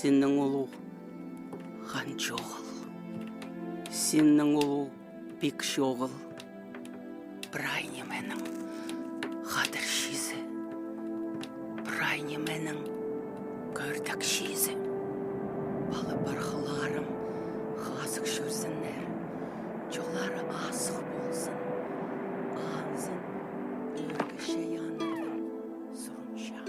Сенің ұлу хан жоғыл, сенің ұлу бек жоғыл, бірайне менің қадір шизі, бірайне менің көрдік шизі. Балы барқыларым ғазық жүрсінер, жолары асық болсын, аңзын өргіше янырдың сұрынша.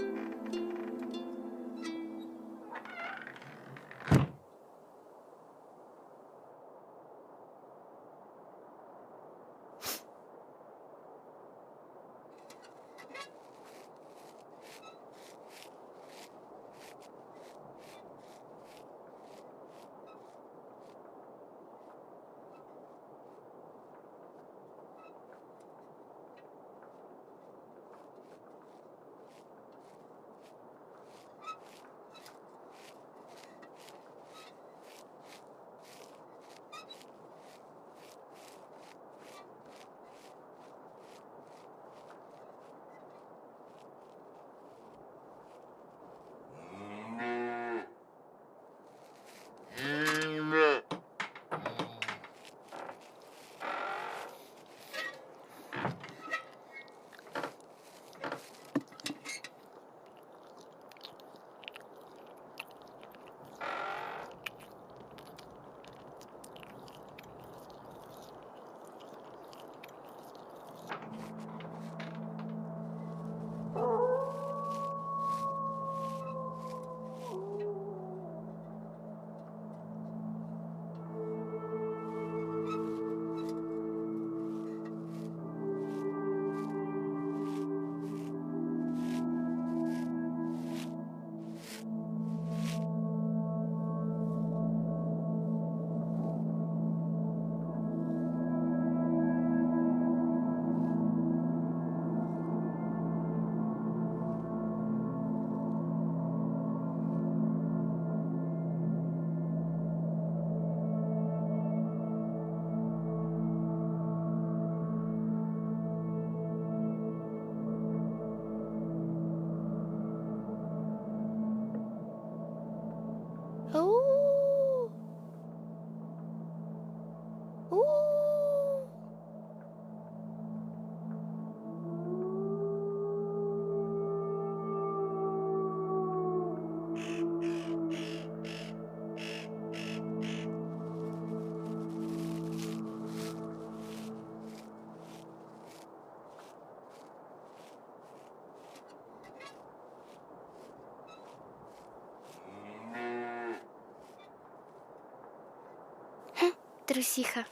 Трусиха.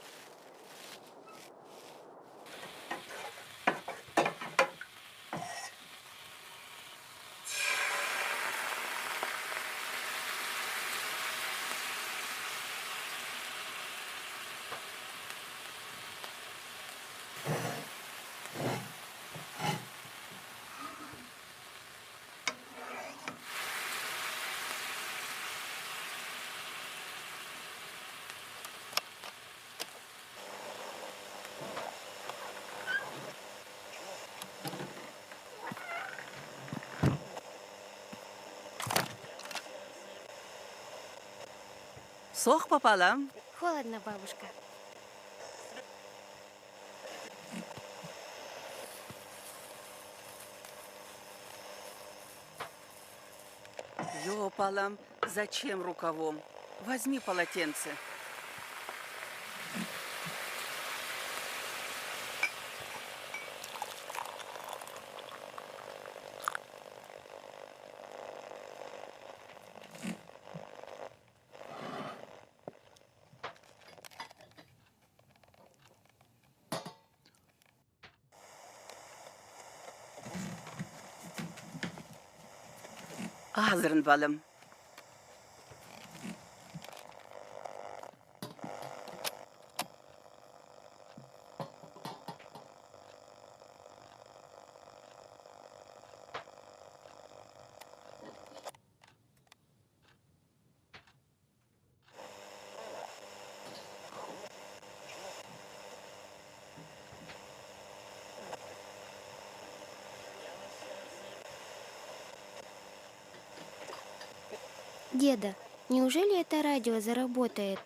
Сох попалам. Холодно, бабушка. Ёпалам, зачем рукавом? Возьми полотенце. Hazırın balım. Деда, Неужели это радио заработает?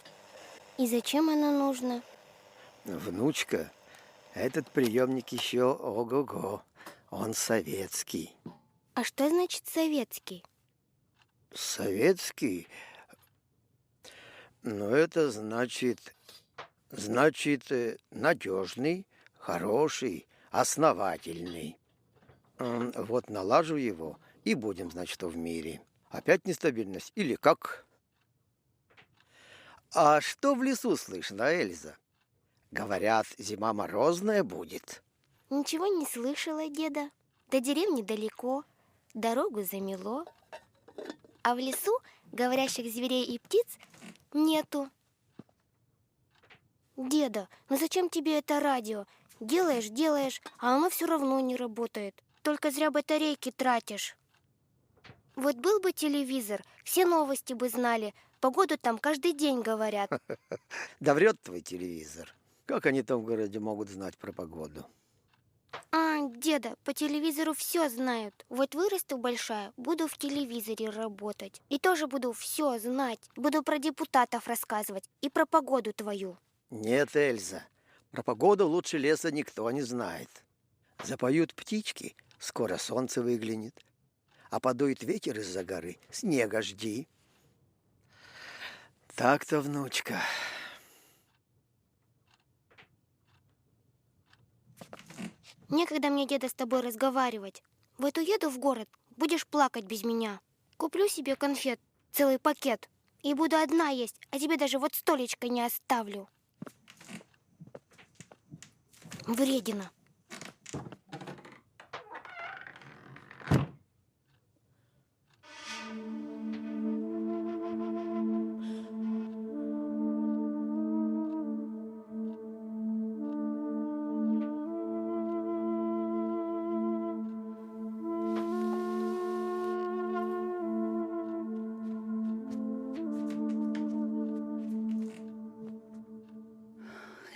И зачем оно нужно? Внучка, этот приемник еще ого-го. Он советский. А что значит советский? Советский? Ну, это значит надежный, хороший, основательный. Вот налажу его, и будем знать, что в мире. Опять нестабильность или как? А что в лесу слышно, Эльза? Говорят, зима морозная будет. Ничего не слышала, деда. До деревни далеко, дорогу замело. А в лесу говорящих зверей и птиц нету. Деда, ну зачем тебе это радио? Делаешь, а оно все равно не работает. Только зря батарейки тратишь. Вот был бы телевизор, все новости бы знали. Погоду там каждый день говорят. Да врет твой телевизор. Как они там в городе могут знать про погоду? А, деда, по телевизору все знают. Вот вырасту большая, буду в телевизоре работать. И тоже буду все знать. Буду про депутатов рассказывать и про погоду твою. Нет, Эльза, про погоду лучше леса никто не знает. Запоют птички, скоро солнце выглянет. А подует ветер из-за горы, снега жди. Так-то, внучка. Некогда мне, деда, с тобой разговаривать. Вот уеду в город, будешь плакать без меня. Куплю себе конфет, целый пакет. И буду одна есть, а тебе даже вот столечко не оставлю. Вредина.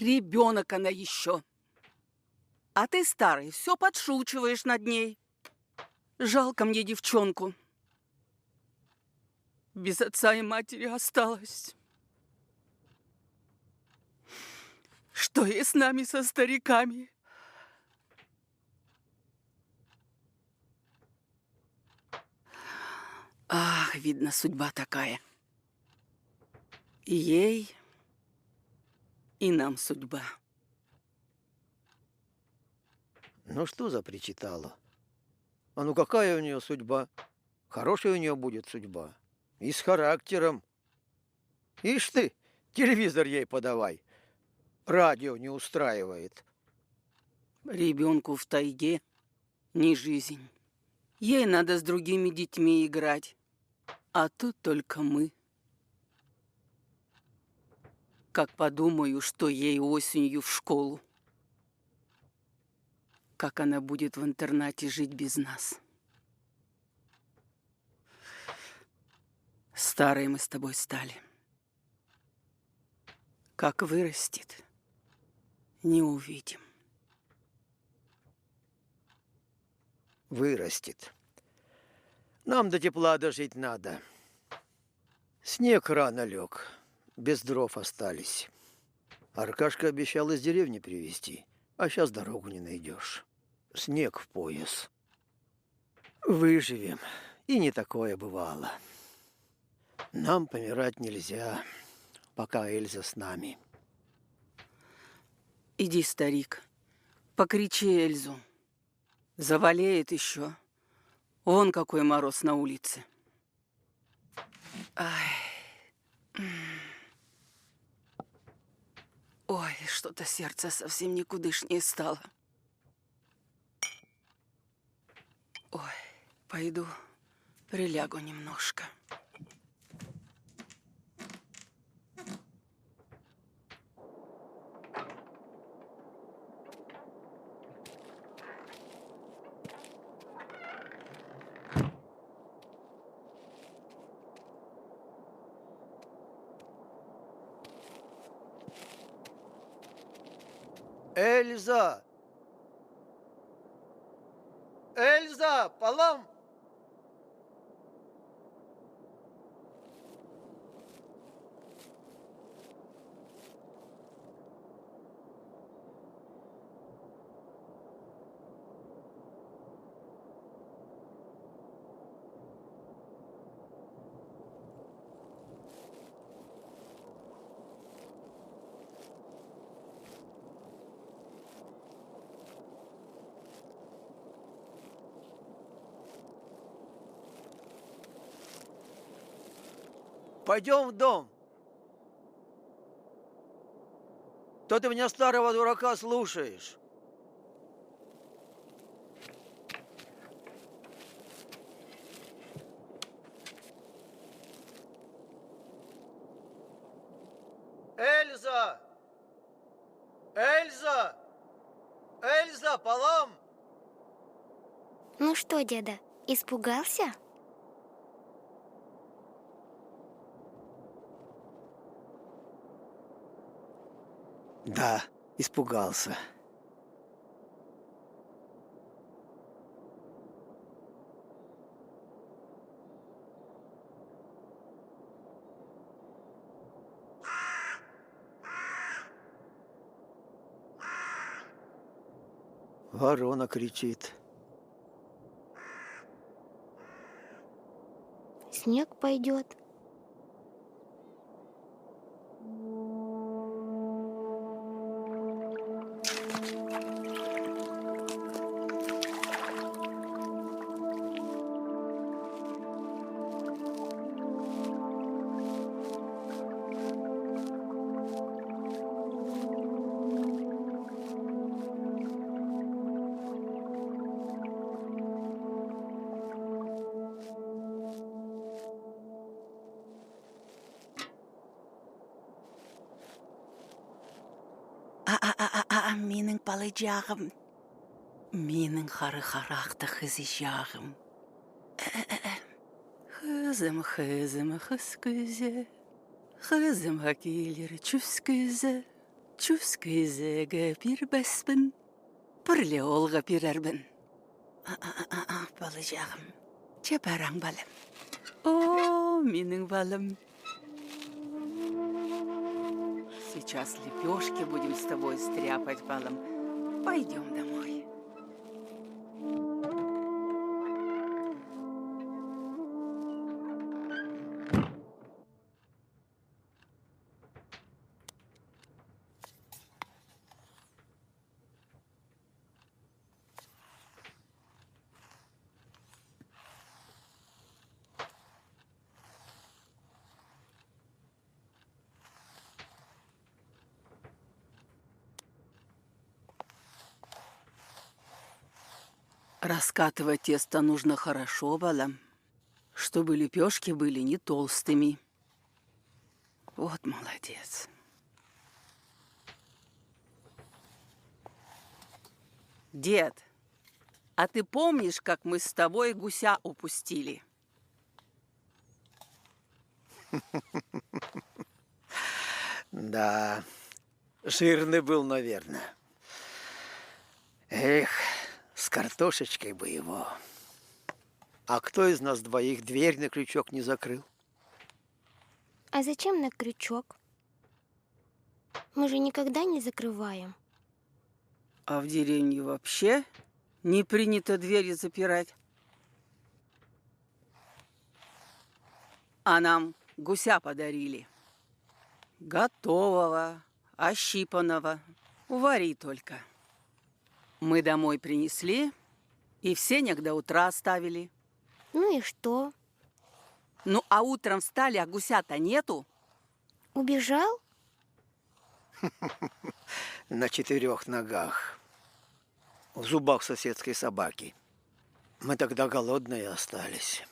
Ребенок она еще. А ты, старый, все подшучиваешь над ней. Жалко мне девчонку. Без отца и матери осталась. Что и с нами, со стариками? Ах, видно, судьба такая. И ей, и нам судьба. Ну что за причитала? А ну какая у нее судьба? Хорошая у нее будет судьба. И с характером. Ишь ты, телевизор ей подавай. Радио не устраивает. Ребенку в тайге не жизнь. Ей надо с другими детьми играть. А тут только мы. Как подумаю, что ей осенью в школу. Как она будет в интернате жить без нас. Старые мы с тобой стали. Как вырастет, не увидим. Вырастет. Нам до тепла дожить надо. Снег рано лег, без дров остались. Аркашка обещал из деревни привезти, а сейчас дорогу не найдешь. Снег в пояс. Выживем, и не такое бывало. Нам помирать нельзя, пока Эльза с нами. Иди, старик, покричи Эльзу. Заболеет еще. Вон какой мороз на улице. Ай. Ой, что-то сердце совсем никудышнее стало. Ой, пойду прилягу немножко. Эльза! Эльза, полам! Пойдем в дом. То ты меня, старого дурака, слушаешь. Эльза! Эльза! Эльза, Палам! Ну что, деда, испугался? Да, испугался. Ворона кричит. Снег пойдет. Миның балыжағым. Миның қары-қарақты қызыжағым. Қызым, қыз күзі. Қызымға келер чүс күзі. Чүс күзігі бір бәспін. Бірле олға бірәрбін. Балыжағым. Чапараң балым. О, миның балым. Сейчас лепешки будем с тобой стряпать, балом. Пойдем домой. Раскатывать тесто нужно хорошо, балам, чтобы лепешки были не толстыми. Вот молодец. Дед, а ты помнишь, как мы с тобой гуся упустили? Да, жирный был, наверное. Эх, с картошечкой бы его. А кто из нас двоих дверь на крючок не закрыл? А зачем на крючок? Мы же никогда не закрываем. А в деревне вообще не принято двери запирать. А нам гуся подарили. Готового, ощипанного. Увари только. Мы домой принесли и в сенях до утра оставили. Ну и что? Ну, а утром встали, а гуся-то нету. Убежал? На 4 ногах. В зубах соседской собаки. Мы тогда голодные остались.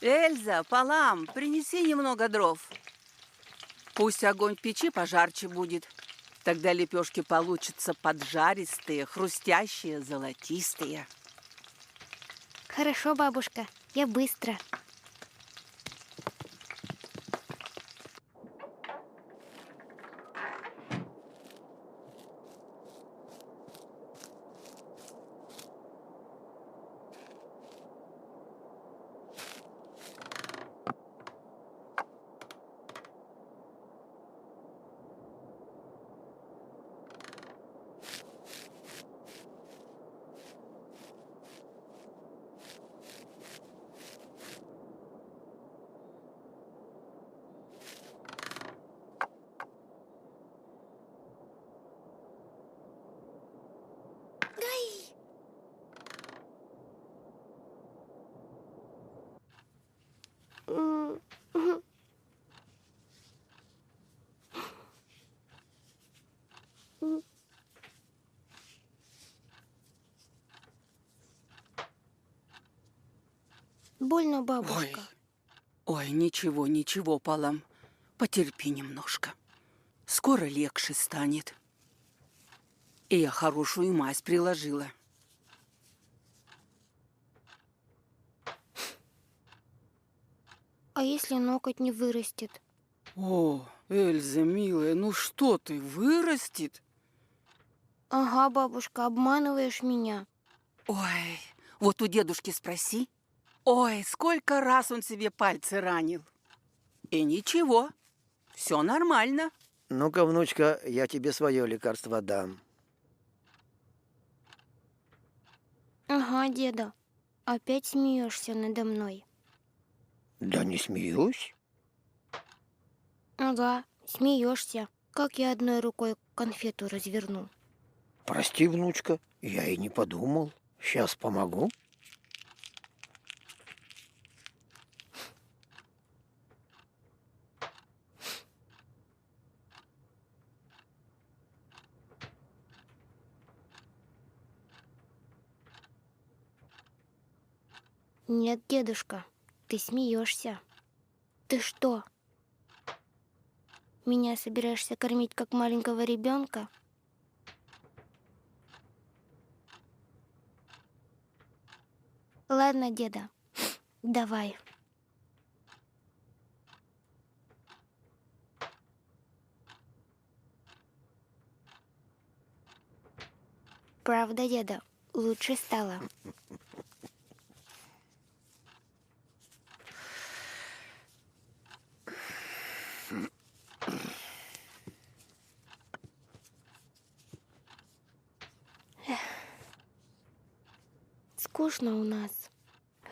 Эльза, Палам, принеси немного дров. Пусть огонь в печи пожарче будет. Тогда лепешки получатся поджаристые, хрустящие, золотистые. Хорошо, бабушка, я быстро. больно, бабушка? Ой, ничего, ничего, Палам. Потерпи немножко. Скоро легче станет. И я хорошую мазь приложила. А если ноготь не вырастет? О, Эльза, милая, ну что ты, вырастет? Ага, бабушка, обманываешь меня. Ой, вот у дедушки спроси. Ой, сколько раз он себе пальцы ранил. И ничего, все нормально. Ну-ка, внучка, я тебе свое лекарство дам. Ага, деда. Опять смеешься надо мной. Да не смеюсь. Ага, смеешься. Как я одной рукой конфету разверну? Прости, внучка, я и не подумал. Сейчас помогу. Нет, дедушка, ты смеешься. Ты что? Меня собираешься кормить как маленького ребенка? Ладно, деда, давай. Правда, деда, лучше стало. Скучно у нас.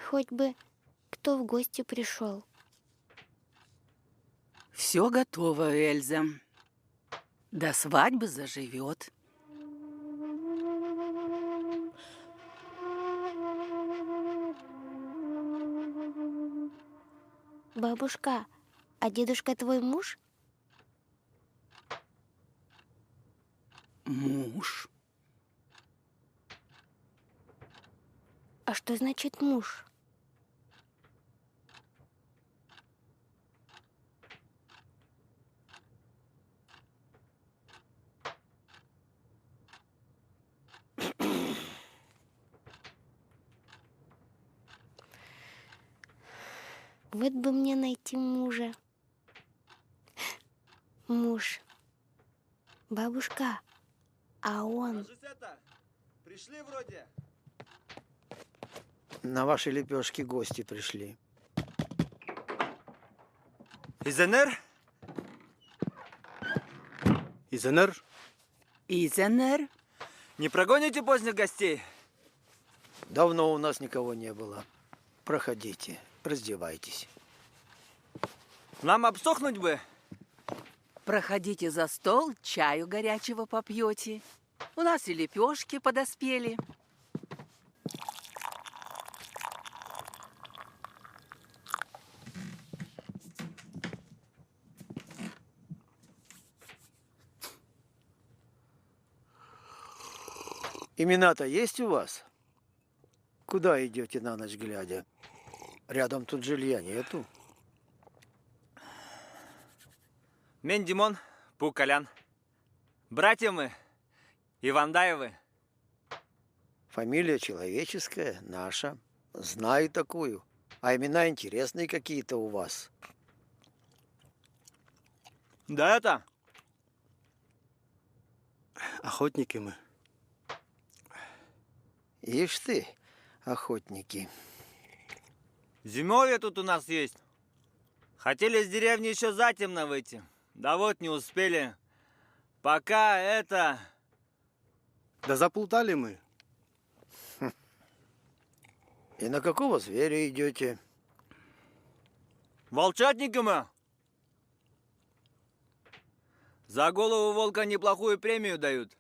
Хоть бы кто в гости пришел. Все готово, Эльза. До свадьбы заживет. Бабушка, а дедушка твой муж? Муж. А что значит муж? Вот бы мне найти мужа. Муж. Бабушка, а он... Кажись, это, пришли вроде. На ваши лепешки гости пришли. Изенер? Изенер? Изенер? Не прогоните поздних гостей? Давно у нас никого не было. Проходите, раздевайтесь. Нам обсохнуть бы. Проходите за стол, чаю горячего попьете. У нас и лепешки подоспели. Имена-то есть у вас? Куда идете на ночь глядя? Рядом тут жилья нету. Мен Димон, Пу Колян. Братья мы, Ивандаевы. Фамилия человеческая, наша. Знаю такую. А имена интересные какие-то у вас. Да это? Охотники мы. Ишь ты, охотники. Зимовье тут у нас есть. Хотели с деревни еще затемно выйти. Да вот не успели. Пока это... Да заплутали мы. И на какого зверя идете? Волчатники мы. За голову волка неплохую премию дают.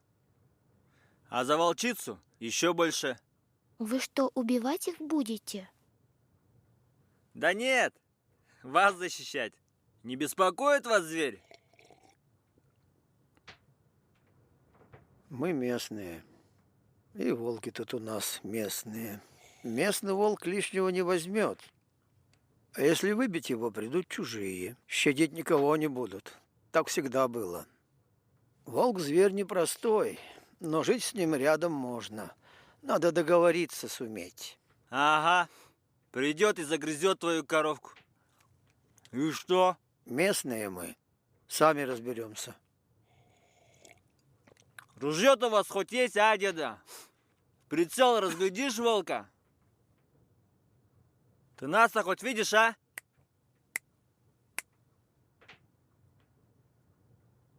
А за волчицу еще больше. Вы что, убивать их будете? Да нет, вас защищать. Не беспокоит вас зверь? Мы местные. И волки тут у нас местные. Местный волк лишнего не возьмет. А если выбить его, придут чужие. Щадить никого не будут. Так всегда было. Волк зверь непростой, но жить с ним рядом можно. Надо договориться суметь. Ага. Придет и загрызет твою коровку. И что? Местные мы. Сами разберемся. Ружье-то у вас хоть есть, а, деда? В прицел разглядишь волка? Ты нас-то хоть видишь, а?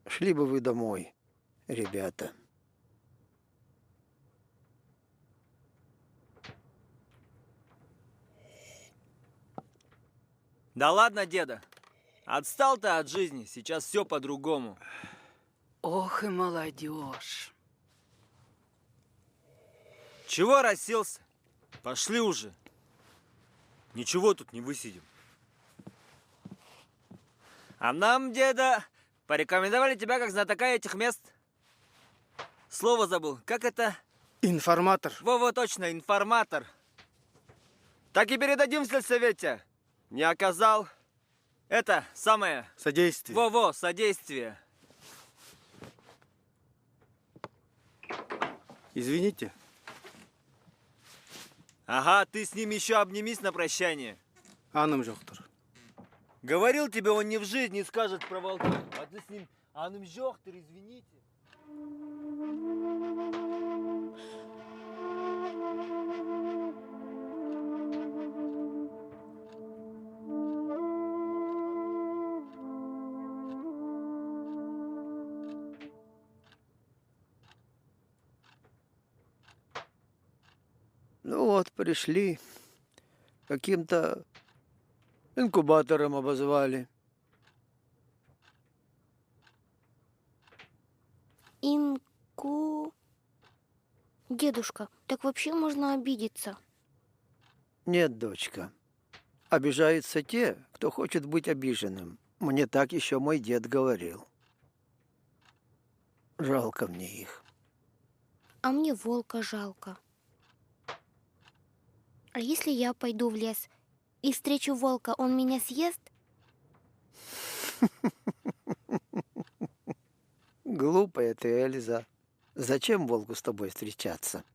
Шли бы вы домой, ребята. Да ладно, деда. Отстал ты от жизни, сейчас все по-другому. Ох и молодежь. Чего расселся? Пошли уже. Ничего тут не высидим. А нам, деда, порекомендовали тебя как знатока этих мест. Слово забыл. Как это? Информатор. Во-во, точно, информатор. Так и передадим в сельсовете. Не оказал. Это самое. Содействие. Во-во, содействие. Извините. Ага, ты с ним еще обнимись на прощание. Анам жоқтыр. Говорил тебе, он ни в жизни не скажет про волков. А ты с ним, аным жоқтыр, извините. Ну вот, пришли. Каким-то инкубатором обозвали. Инку... Дедушка, так вообще можно обидеться. Нет, дочка. Обижаются те, кто хочет быть обиженным. Мне так еще мой дед говорил. Жалко мне их. А мне волка жалко. А если я пойду в лес и встречу волка, он меня съест? Глупая ты, Эльза. Зачем волку с тобой встречаться?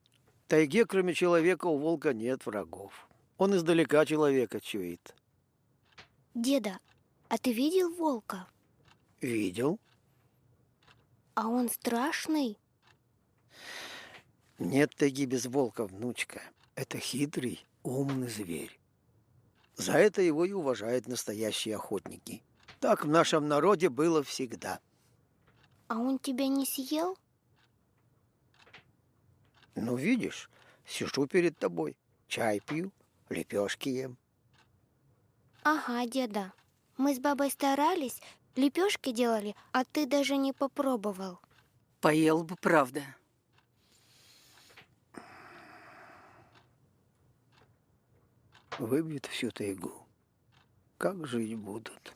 В тайге, кроме человека, у волка нет врагов. Он издалека человека чует. Деда, а ты видел волка? Видел? А он страшный? Нет тайги без волка, внучка. Это хитрый, умный зверь. За это его и уважают настоящие охотники. Так в нашем народе было всегда. А он тебя не съел? Ну, видишь, сижу перед тобой, чай пью, лепешки ем. Ага, деда. Мы с бабой старались, лепешки делали, а ты даже не попробовал. Поел бы, правда. Выбьют всю тайгу. Как жить будут?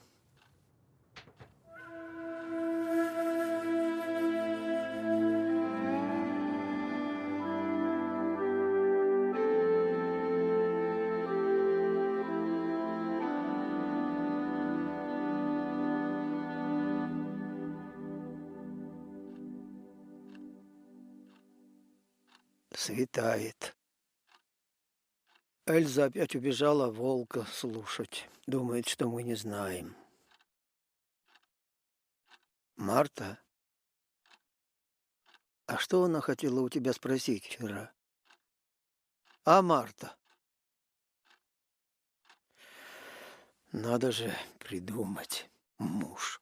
Светает. Эльза опять убежала волка слушать. Думает, что мы не знаем. Марта, а что она хотела у тебя спросить вчера? А Марта? Надо же придумать. Муж.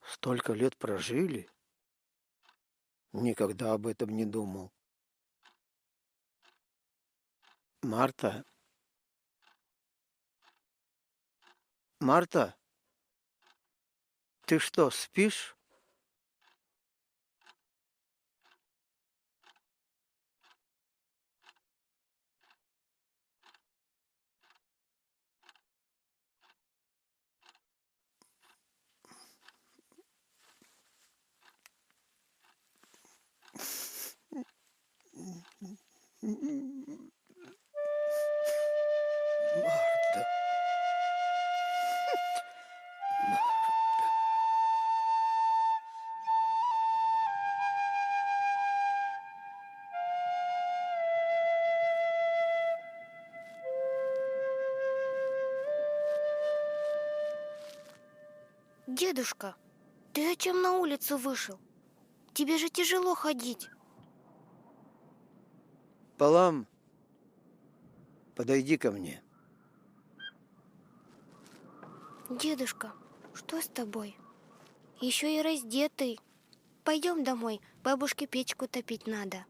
Столько лет прожили. Никогда об этом не думал. Марта? Марта? Ты что, спишь? Дедушка, ты зачем на улицу вышел? Тебе же тяжело ходить. Палам, подойди ко мне. Дедушка, что с тобой? Еще и раздетый. Пойдем домой, бабушке печку топить надо.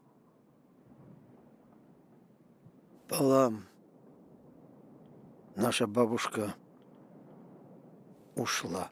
Палам, наша бабушка ушла.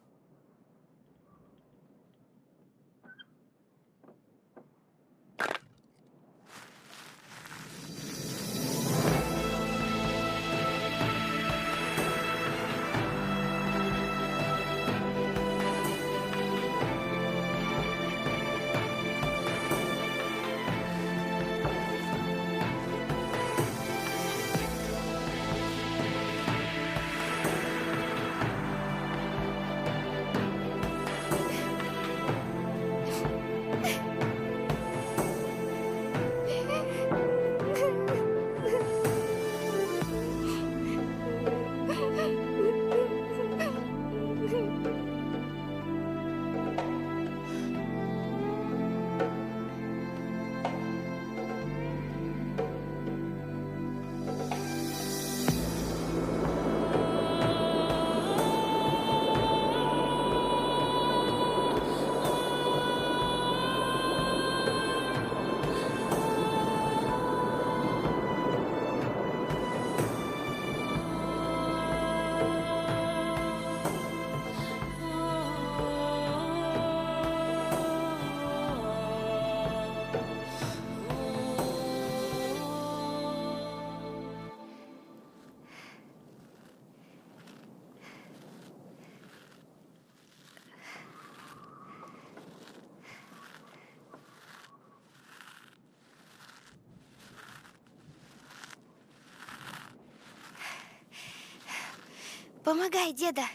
Помогай, деда.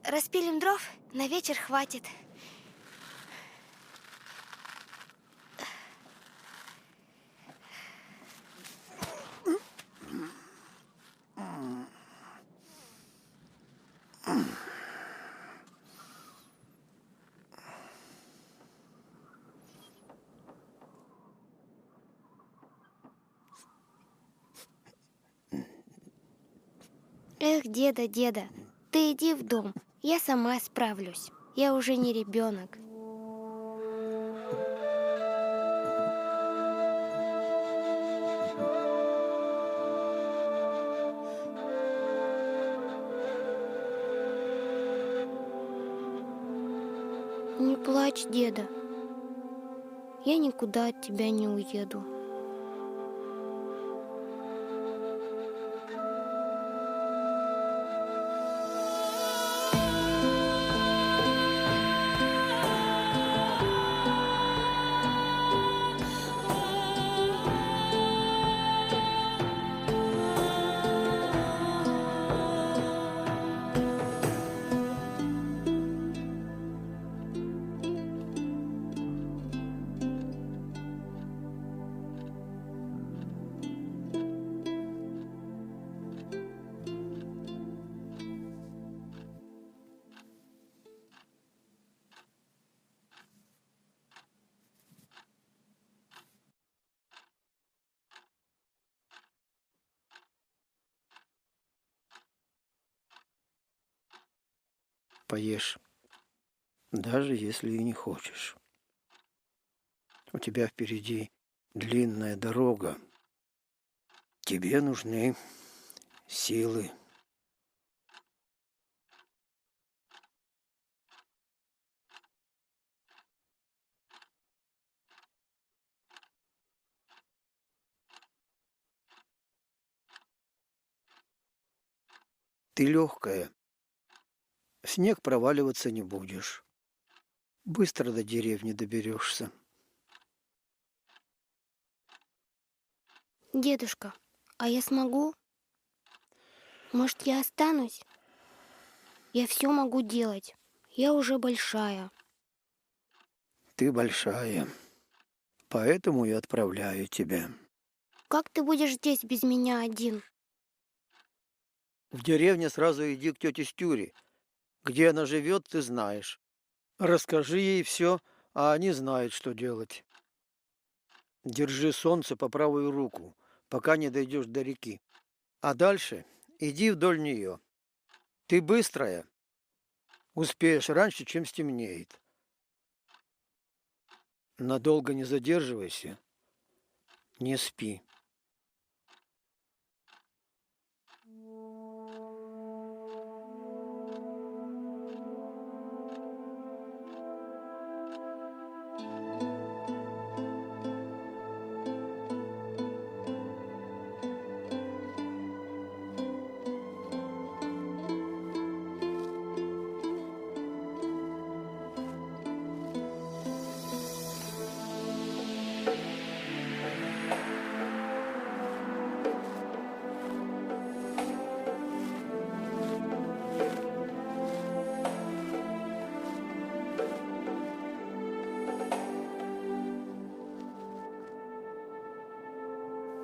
Распилим дров, на вечер хватит. Эх, деда, деда, ты иди в дом, я сама справлюсь. Я уже не ребенок. Не плачь, деда. Я никуда от тебя не уеду. Поешь, даже если и не хочешь. У тебя впереди длинная дорога. Тебе нужны силы. Ты легкая. В снег проваливаться не будешь. Быстро до деревни доберешься. Дедушка, а я смогу? Может, я останусь? Я все могу делать. Я уже большая. Ты большая, поэтому и отправляю тебя. Как ты будешь здесь без меня один? В деревне сразу иди к тете Стюре. Где она живет, ты знаешь. Расскажи ей все, а они знают, что делать. Держи солнце по правую руку, пока не дойдешь до реки. А дальше иди вдоль нее. Ты быстрая, успеешь раньше, чем стемнеет. Надолго не задерживайся, не спи.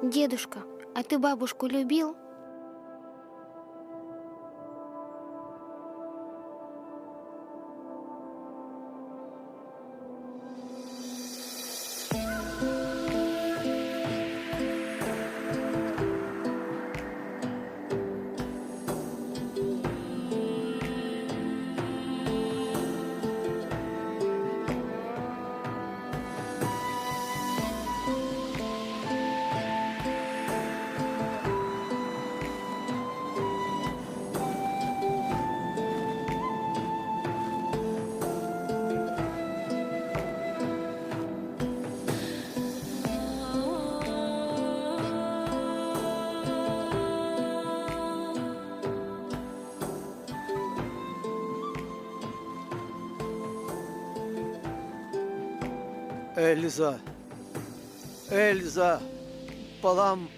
Дедушка, а ты бабушку любил? Эльза! Эльза! Полам!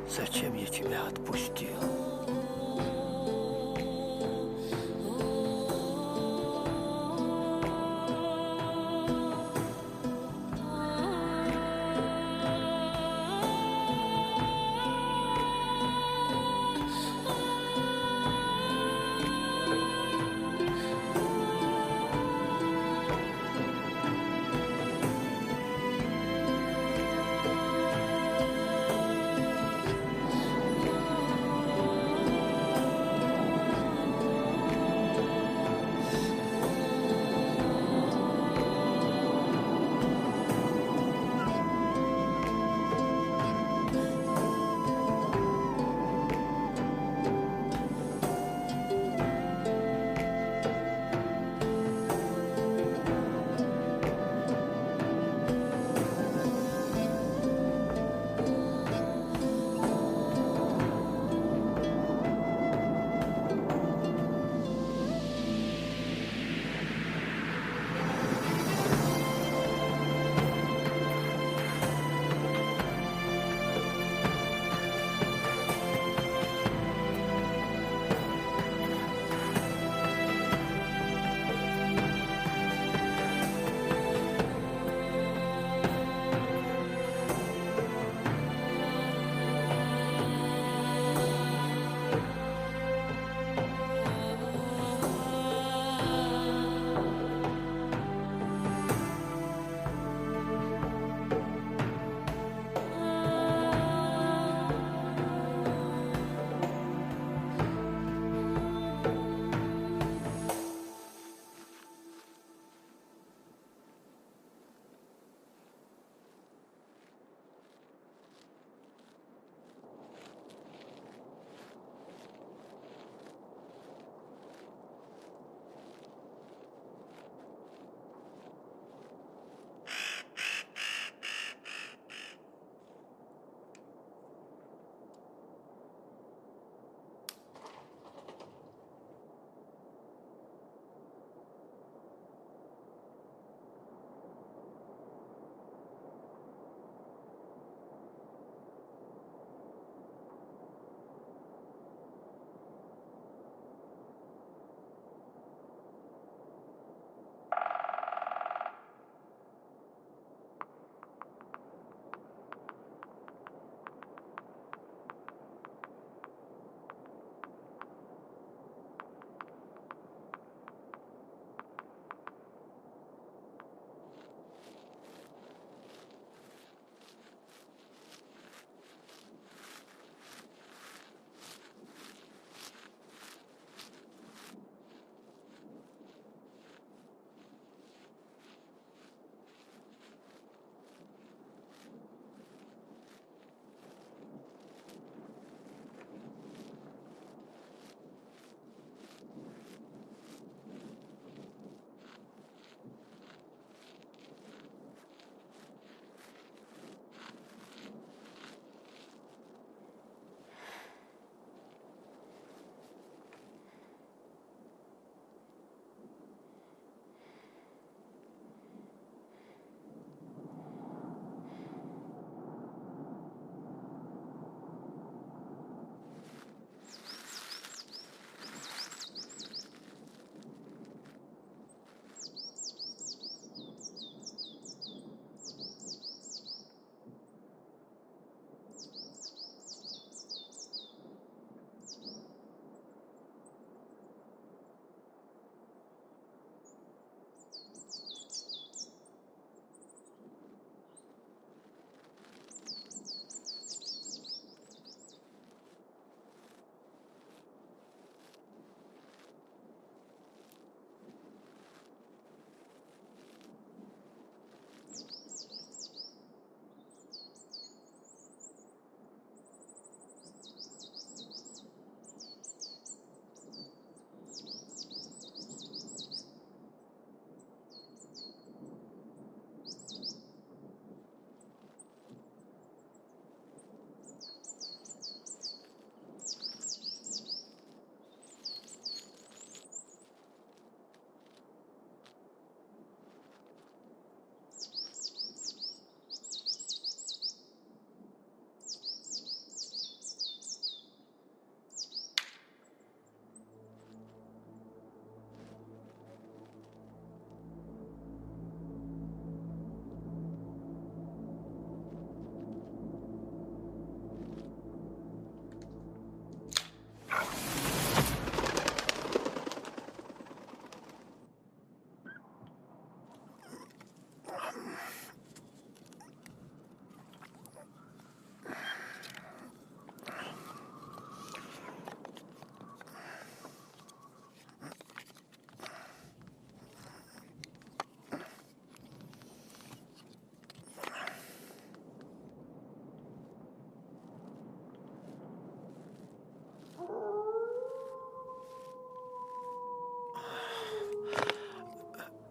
Зачем я тебя отпустил?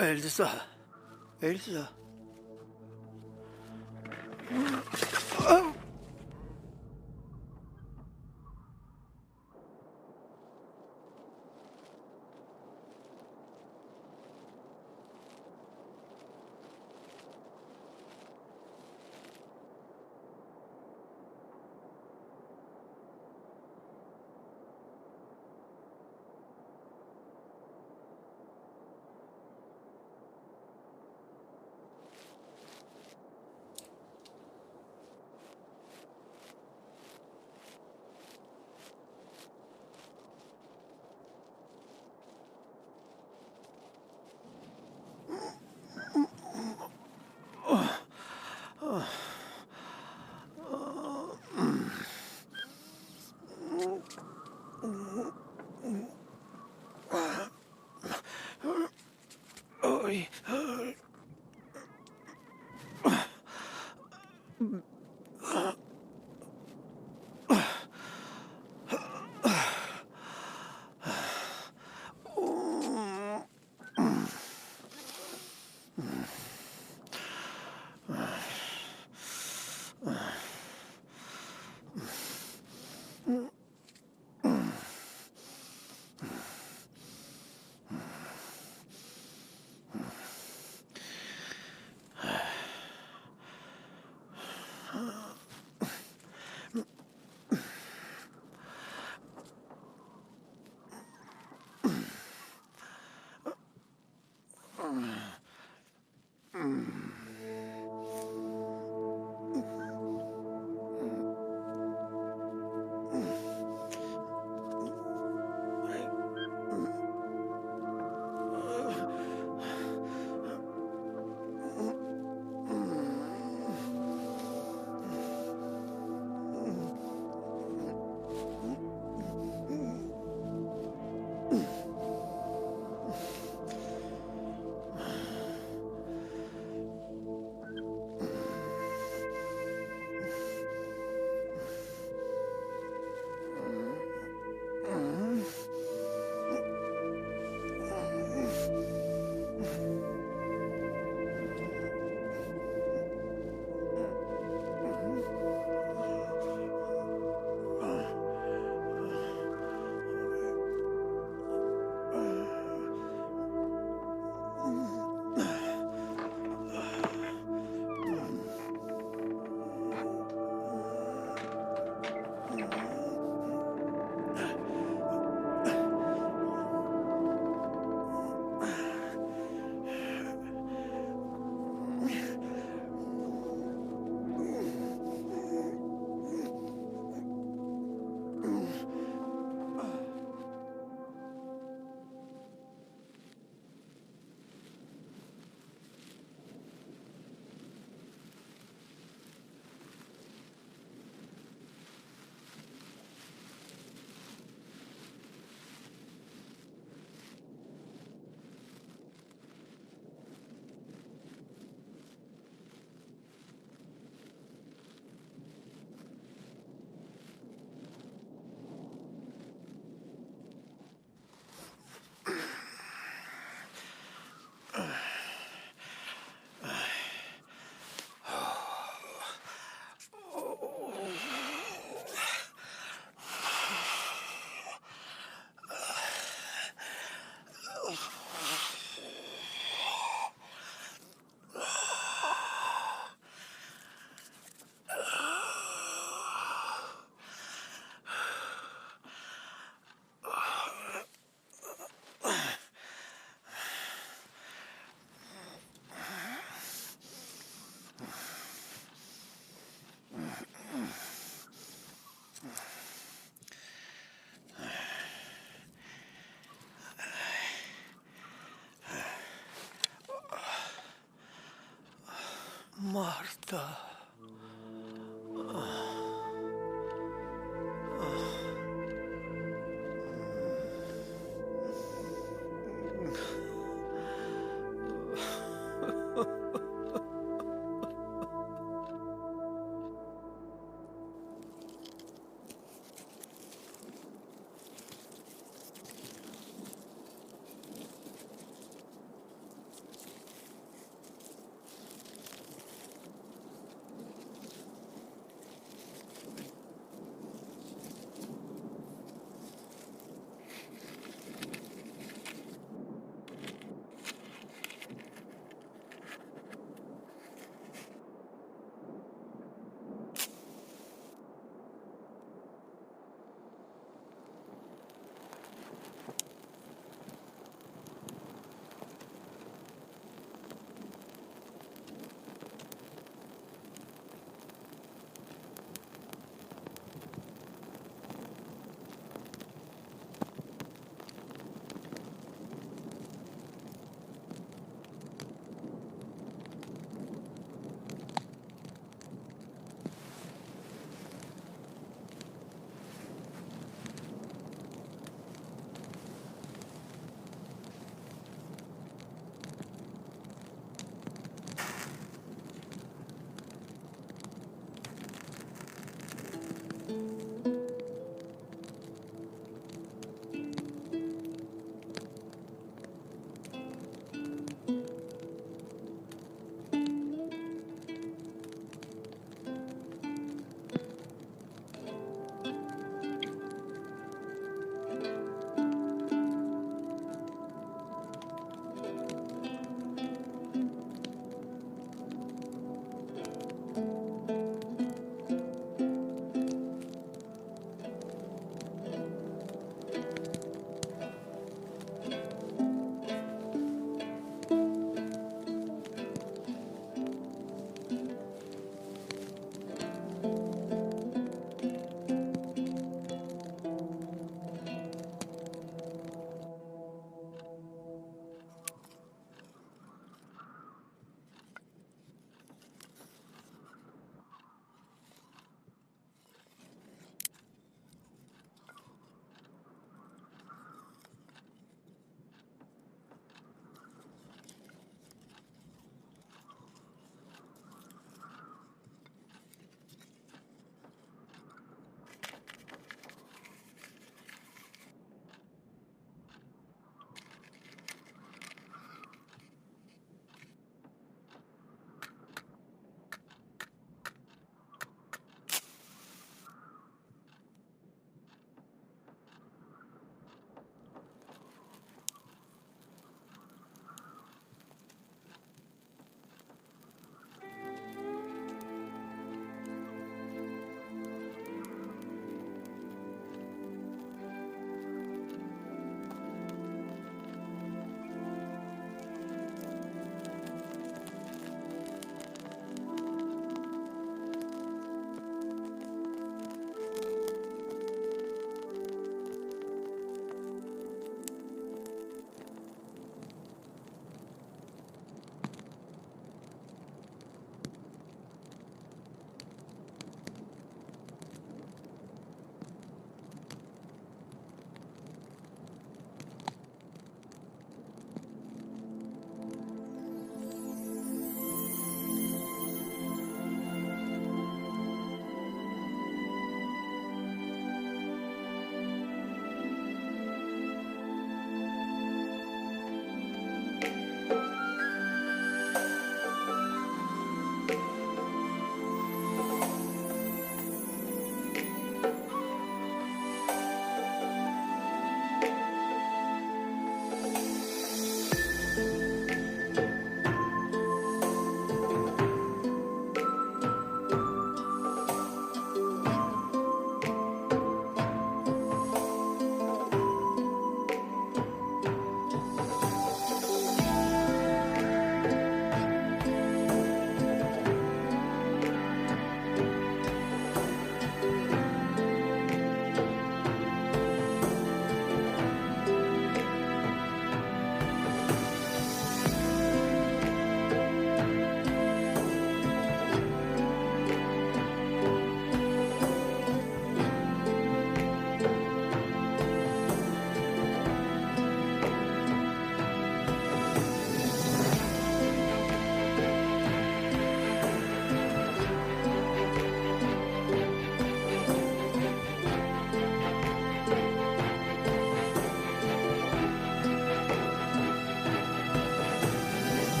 Эльза. Эльза. Ой. Марта.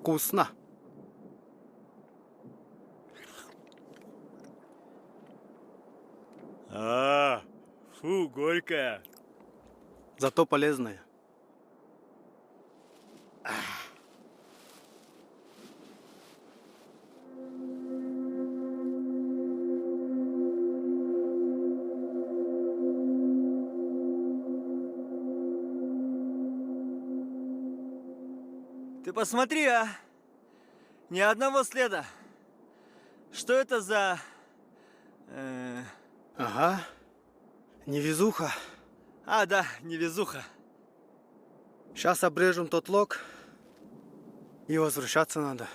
Вкусно. Фу, горькая. Зато полезное. Ты посмотри, а! Ни одного следа. Что это за... Ага. Невезуха. А, да, невезуха. Сейчас обрежем тот лог и возвращаться надо.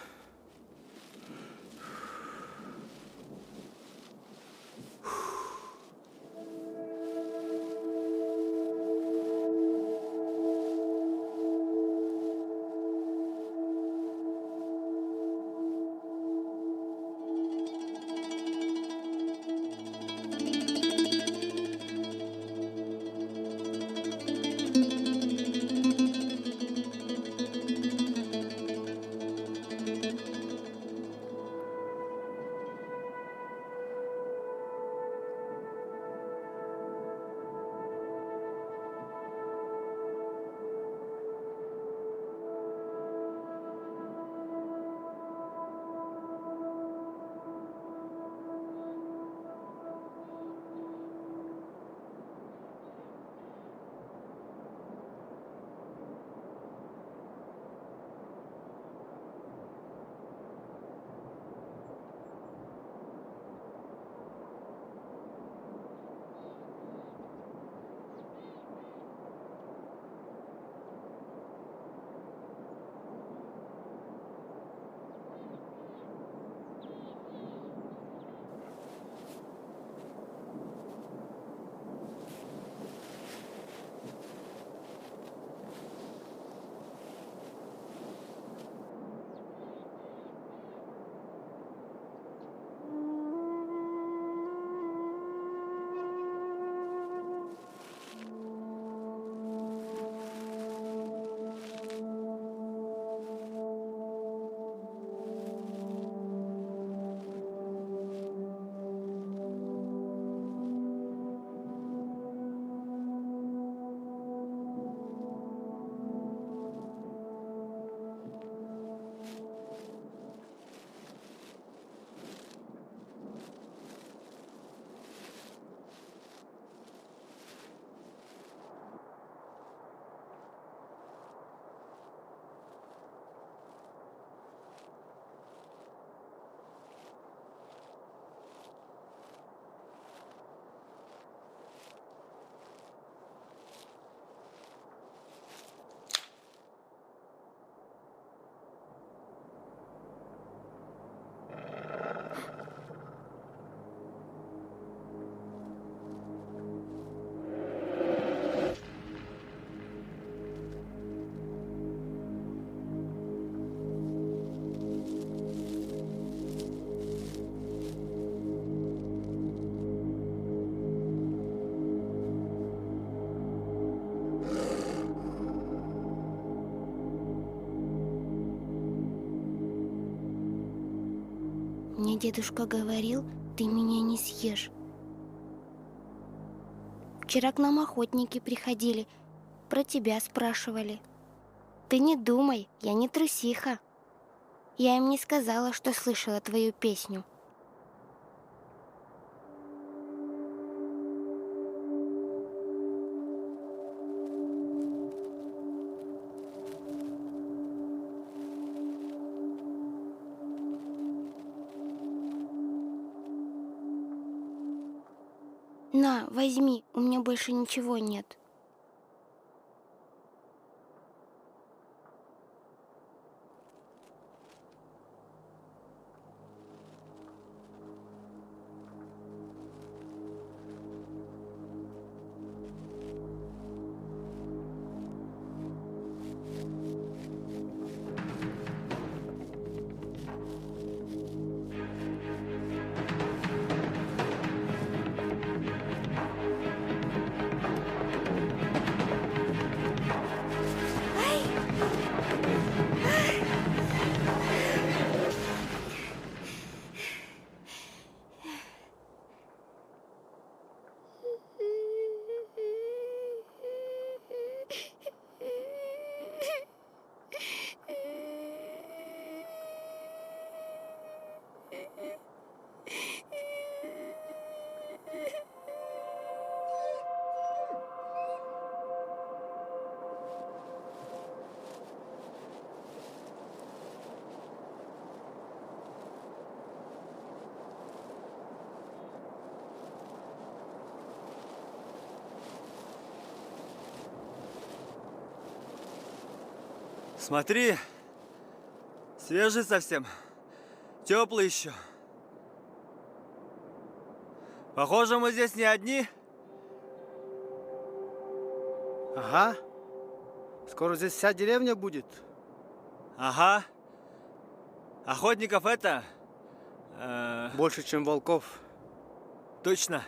Мне дедушка говорил, ты меня не съешь. Вчера к нам охотники приходили, про тебя спрашивали. Ты не думай, я не трусиха. Я им не сказала, что слышала твою песню. На, возьми, у меня больше ничего нет. Смотри, свежий совсем, теплый еще. Похоже, мы здесь не одни. Ага. Скоро здесь вся деревня будет. Ага. Охотников это... Больше, чем волков. точно.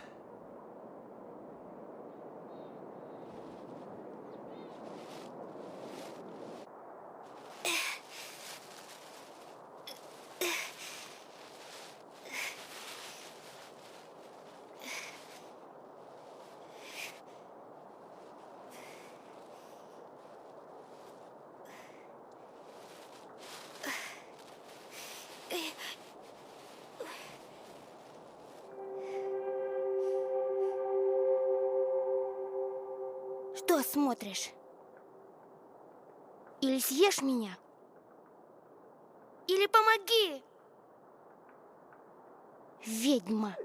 Что смотришь? Или съешь меня? Или помоги! Ведьма!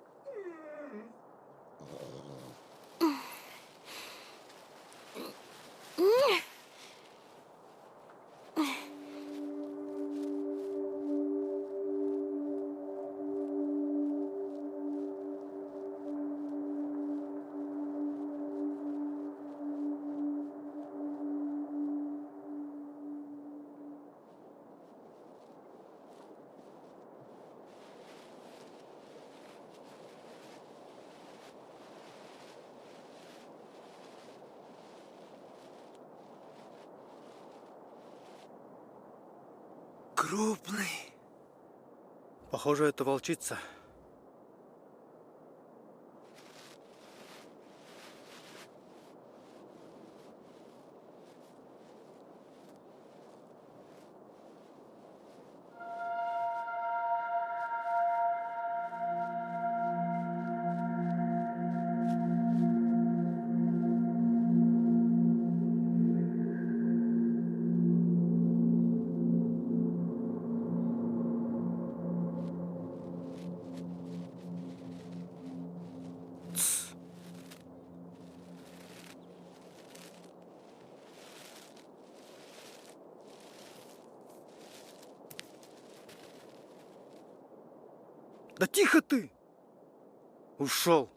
Крупный. Похоже, это волчица. Да тихо ты! Ушел.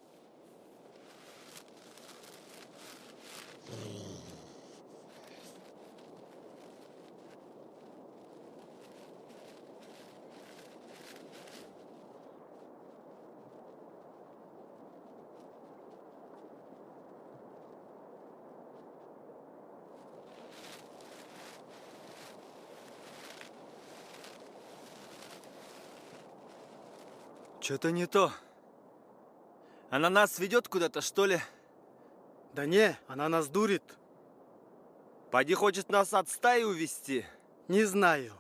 Что-то не то. Она нас ведет куда-то, что ли? Да не, она нас дурит. Поди хочет нас от стаи увести. Не знаю.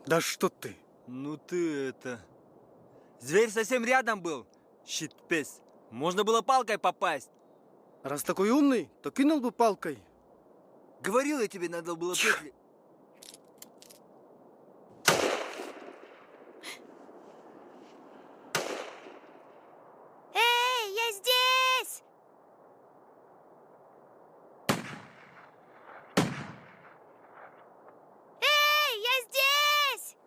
Да что ты? Ну ты это... Зверь совсем рядом был. Щит-песь. Можно было палкой попасть. Раз такой умный, то кинул бы палкой. Говорил я тебе, надо было петли. Эй, я здесь! Эй, я здесь!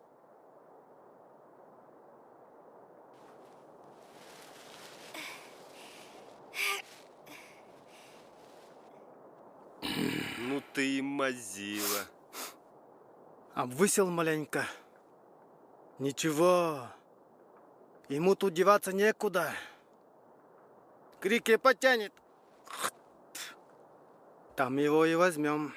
Ну ты и мазила. Обвысел маленько. Ничего. Ему тут деваться некуда. Крики потянет. Там его и возьмем.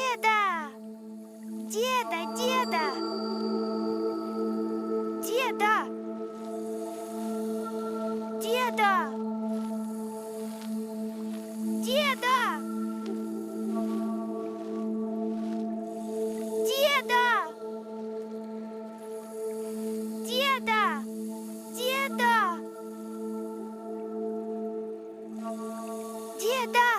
Деда! Деда, деда! Деда! Деда! Деда! Деда! Деда! Деда! Деда!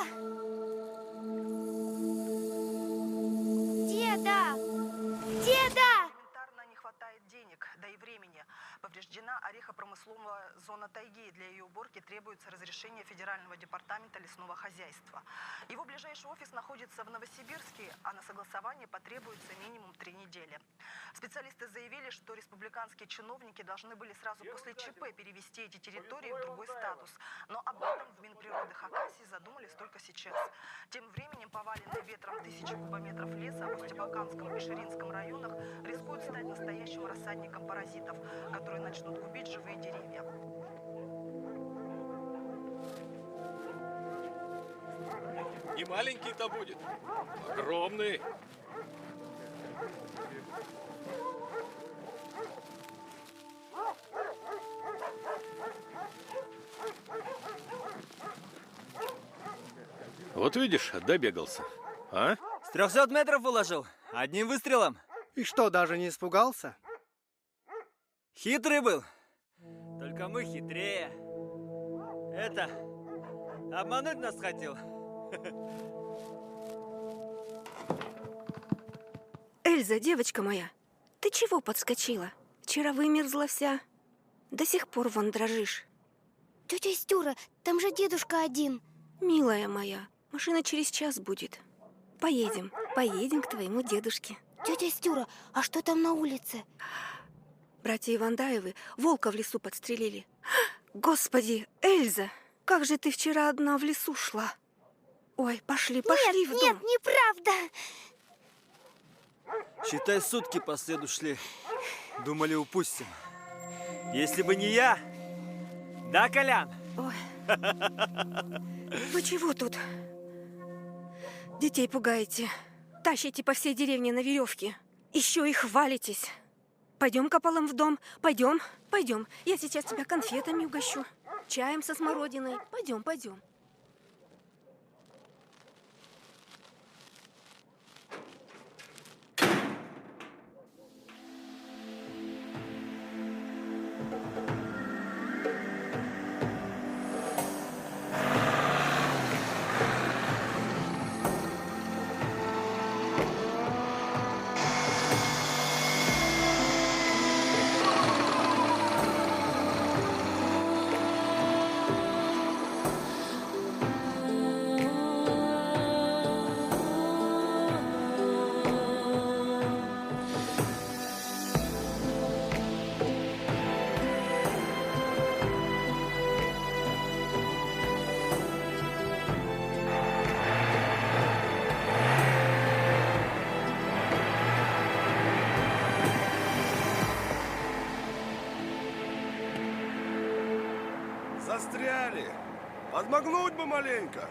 Деда! Деда! Элементарно не хватает денег, да и времени. Повреждена орехопромысловая зона тайги. Для ее уборки требуется разрешение Федерального департамента лесного хозяйства. Его ближайший офис находится в Новосибирске, а на согласование потребуется минимум 3 недели. Специалисты заявили, что республиканские чиновники должны были сразу после ЧП перевести эти территории в другой статус. Но об этом в Минприроды Хакасии задумались только сейчас. Тем временем поваленные ветром тысячи кубометров леса в Устебаканском и Ширинском районах рискуют стать настоящим рассадником паразитов, которые начнут губить живые деревья. Не маленький-то будет, огромный. Вот видишь, добегался, а? С 300 метров уложил. Одним выстрелом. И что, даже не испугался? Хитрый был. Только мы хитрее. Это, обмануть нас хотел. Эльза, девочка моя, ты чего подскочила? Вчера вымерзла вся. До сих пор вон дрожишь. Тетя Стюра, там же дедушка один. Милая моя, машина через час будет. Поедем к твоему дедушке. Тетя Стюра, а что там на улице? Братья Ивандаевы волка в лесу подстрелили. Господи, Эльза, как же ты вчера одна в лесу шла? Ой, пошли в дом. Нет, неправда. Считай, сутки по следу шли. Думали, упустим. Если бы не я... Да, Колян? Ой. Вы чего тут? Детей пугаете. Тащите по всей деревне на веревке. Еще и хвалитесь. Пойдем, Копалом, в дом. Пойдем. Я сейчас тебя конфетами угощу. Чаем со смородиной. Пойдем. Застряли. Подмогнуть бы маленько.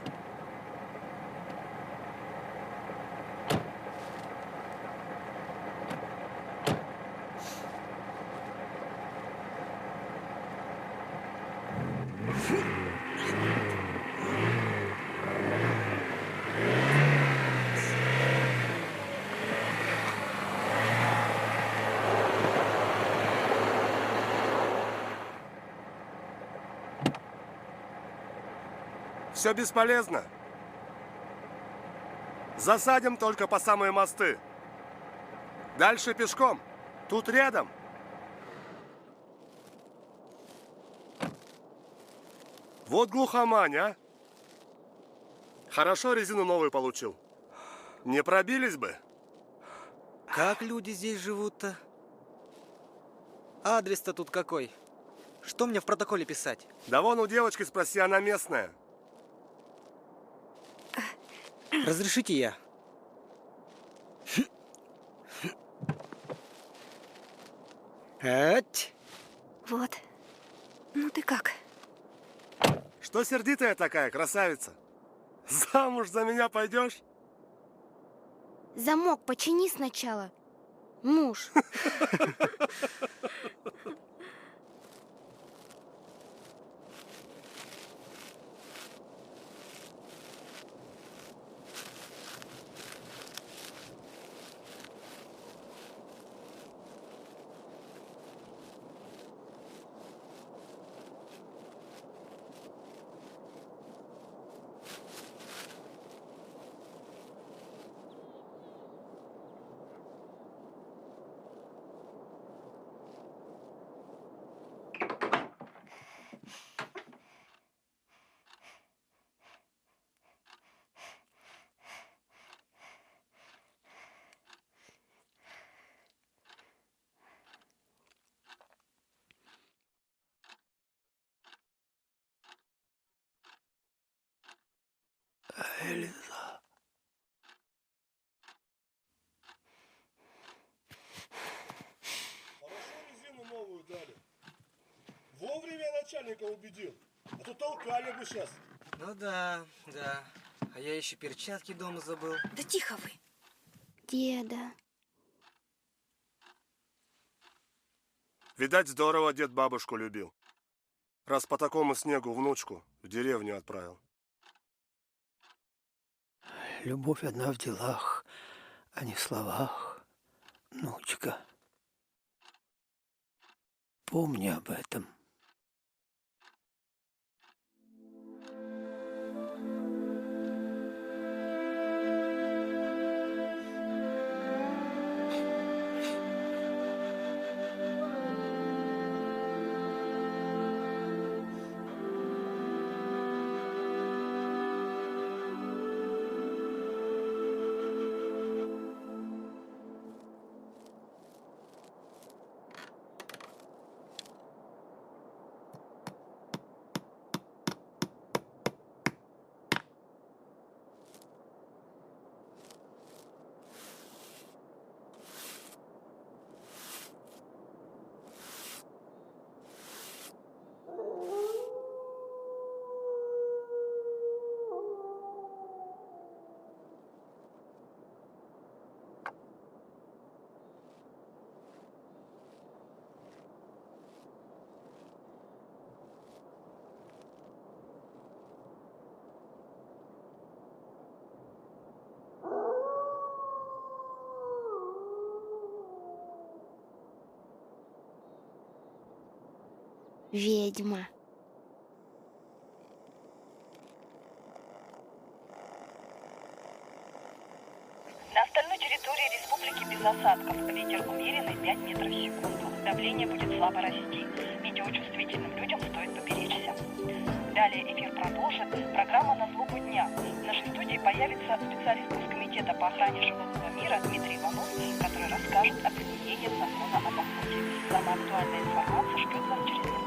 Все бесполезно. Засадим только по самые мосты. Дальше пешком. Тут рядом. Вот глухомань, а? Хорошо резину новую получил. Не пробились бы. Как люди здесь живут-то? Адрес-то тут какой? Что мне в протоколе писать? Да вон у девочки спроси, она местная. Разрешите я? Вот. Ну ты как? Что сердитая такая, красавица? Замуж за меня пойдешь? Замок почини сначала. Муж. Эльза. Хорошо резину новую дали. Вовремя я начальника убедил. А то толкали бы сейчас. Ну да. А я еще перчатки дома забыл. Да тихо вы. Деда. Видать, здорово дед бабушку любил. Раз по такому снегу внучку в деревню отправил. Любовь одна в делах, а не в словах, внучка. Помни об этом. Ведьма. На остальной территории республики без осадков. Ветер умеренный 5 метров в секунду. Давление будет слабо расти. Метеочувствительным людям стоит поберечься. Далее эфир продолжит программа «На злобу дня». В нашей студии появится специалист Госкомитета по охране животного мира Дмитрий Иванов, который расскажет о применении закона об охоте. Самая актуальная информация ждет вас через